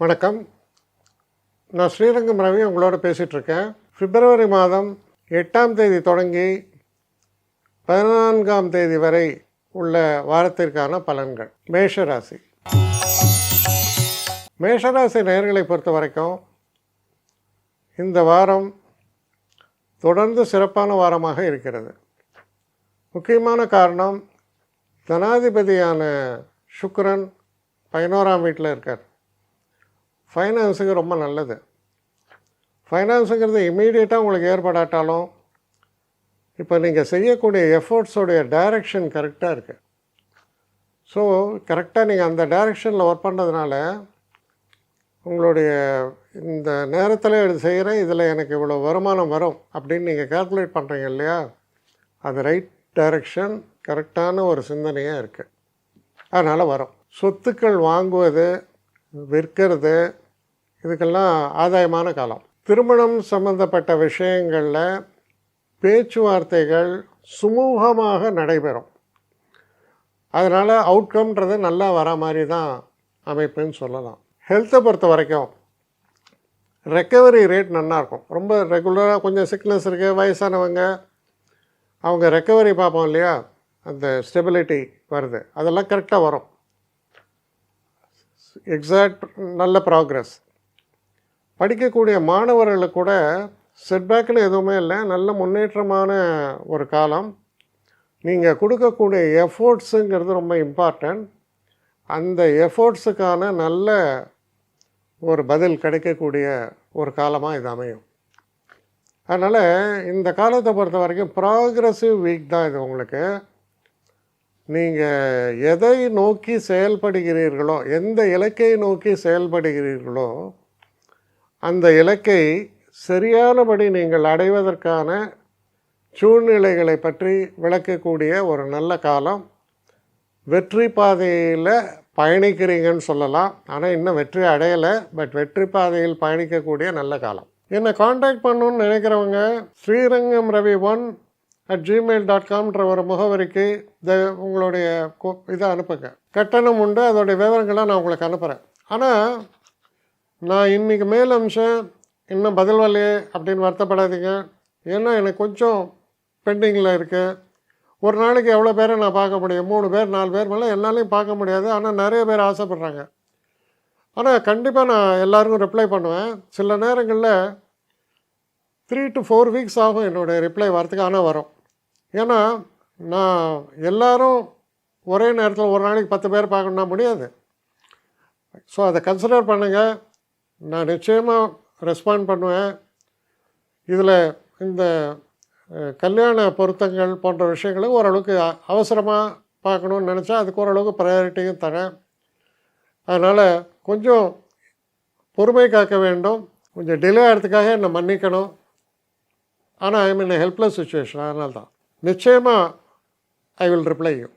வணக்கம். நான் ஸ்ரீரங்கம் ரவி உங்களோட பேசிகிட்ருக்கேன். பிப்ரவரி மாதம் 8ஆம் தேதி தொடங்கி 14ஆம் தேதி வரை உள்ள வாரத்திற்கான பலன்கள். மேஷராசி நேயர்களை பொறுத்த வரைக்கும் இந்த வாரம் தொடர்ந்து சிறப்பான வாரமாக இருக்கிறது. முக்கியமான காரணம், தனாதிபதியான சுக்கிரன் 11ஆம் வீட்டில் இருக்கார். ஃபைனான்ஸுக்கு ரொம்ப நல்லது. ஃபைனான்ஸுங்கிறது இம்மீடியட்டாக உங்களுக்கு ஏற்படாட்டாலும் இப்போ நீங்கள் செய்யக்கூடிய எஃபர்ட்ஸோடைய டைரக்ஷன் கரெக்டாக இருக்குது. ஸோ கரெக்டாக நீங்கள் அந்த டைரக்ஷனில் ஒர்க் பண்ணுறதுனால உங்களுடைய இந்த நேரத்தில் இது செய்கிறேன், இதில் எனக்கு இவ்வளோ வருமானம் வரும் அப்படின்னு நீங்கள் கால்குலேட் பண்ணுறீங்க இல்லையா, அது ரைட் டைரக்ஷன், கரெக்டான ஒரு சிந்தனையாக இருக்குது. அதனால் வரும். சொத்துக்கள் வாங்குவது, விற்கிறது, இதுக்கெல்லாம் ஆதாயமான காலம். திருமணம் சம்பந்தப்பட்ட விஷயங்களில் பேச்சுவார்த்தைகள் சுமூகமாக நடைபெறும். அதனால் அவுட்கம்ன்றது நல்லா வர மாதிரி தான் அமைப்புன்னு சொல்லலாம். ஹெல்த்தை பொறுத்த வரைக்கும் ரெக்கவரி ரேட் நல்லாயிருக்கும். ரொம்ப ரெகுலராக கொஞ்சம் சிக்னஸ் இருக்குது, வயசானவங்க அவங்க ரெக்கவரி பார்ப்போம் இல்லையா, அந்த ஸ்டெபிலிட்டி வருது, அதெல்லாம் கரெக்டாக வரும். எக்ஸாக்ட் நல்ல ப்ராக்ரஸ். படிக்கக்கூடிய மாணவர்களுக்கு கூட செட்பேக்குன்னு எதுவுமே இல்லை, நல்ல முன்னேற்றமான ஒரு காலம். நீங்கள் கொடுக்கக்கூடிய எஃபோர்ட்ஸுங்கிறது ரொம்ப இம்பார்ட்டன்ட். அந்த எஃபோர்ட்ஸுக்கான நல்ல ஒரு பதில் கிடைக்கக்கூடிய ஒரு காலமாக இது அமையும். அதனால் இந்த காலத்தை பொறுத்த வரைக்கும் ப்ராக்ரெசிவ் வீக் தான் இது உங்களுக்கு. நீங்கள் எதை நோக்கி செயல்படுகிறீர்களோ, எந்த இலக்கை நோக்கி செயல்படுகிறீர்களோ அந்த இலக்கை சரியானபடி நீங்கள் அடைவதற்கான சூழ்நிலைகளை பற்றி விளக்கக்கூடிய ஒரு நல்ல காலம். வெற்றி பாதையில் பயணிக்கிறீங்கன்னு சொல்லலாம். ஆனால் இன்னும் வெற்றி அடையலை, பட் வெற்றி பாதையில் பயணிக்கக்கூடிய நல்ல காலம். என்னை காண்டாக்ட் பண்ணணுன்னு நினைக்கிறவங்க ஸ்ரீரங்கம் ரவி 1@gmail.comன்ற ஒரு முகவரிக்கு உங்களுடைய இதை அனுப்புங்க. கட்டணம் உண்டு, அதோடைய விவரங்கள்லாம் நான் உங்களுக்கு அனுப்புகிறேன். ஆனால் நான் இன்றைக்கி மேல் அம்சம் இன்னும் பதில் வரலையே அப்படின்னு வருத்தப்படாதீங்க. ஏன்னா எனக்கு கொஞ்சம் பெண்டிங்கில் இருக்குது. ஒரு நாளைக்கு எவ்வளோ பேரை நான் பார்க்க முடியும்? 3 பேர் 4 பேர் மேலே என்னாலையும் பார்க்க முடியாது. ஆனால் நிறைய பேர் ஆசைப்பட்றாங்க. ஆனால் கண்டிப்பாக நான் எல்லாருக்கும் ரிப்ளை பண்ணுவேன். சில நேரங்களில் 3 to 4 வீக்ஸ் ஆகும் என்னுடைய ரிப்ளை வரத்துக்கு. ஆனால் வரும். ஏன்னா நான் எல்லோரும் ஒரே நேரத்தில் ஒரு நாளைக்கு 10 பேர் பார்க்கணுன்னா முடியாது. ஸோ அதை கன்சிடர் பண்ணுங்கள். நான் நிச்சயமாக ரெஸ்பாண்ட் பண்ணுவேன். இதில் இந்த கல்யாண பொருத்தங்கள் போன்ற விஷயங்களை ஓரளவுக்கு அவசரமாக பார்க்கணுன்னு நினச்சா அதுக்கு ஓரளவுக்கு ப்ரையாரிட்டியும் தரேன். அதனால் கொஞ்சம் பொறுமை காக்க வேண்டும். கொஞ்சம் டிலே ஆகிறதுக்காக என்னை மன்னிக்கணும். ஆனால் ஐ மீன் ஹெல்ப்லெஸ் சுச்சுவேஷன். அதனால தான் நிச்சயமாக ஐ வில் ரிப்ளை யூ.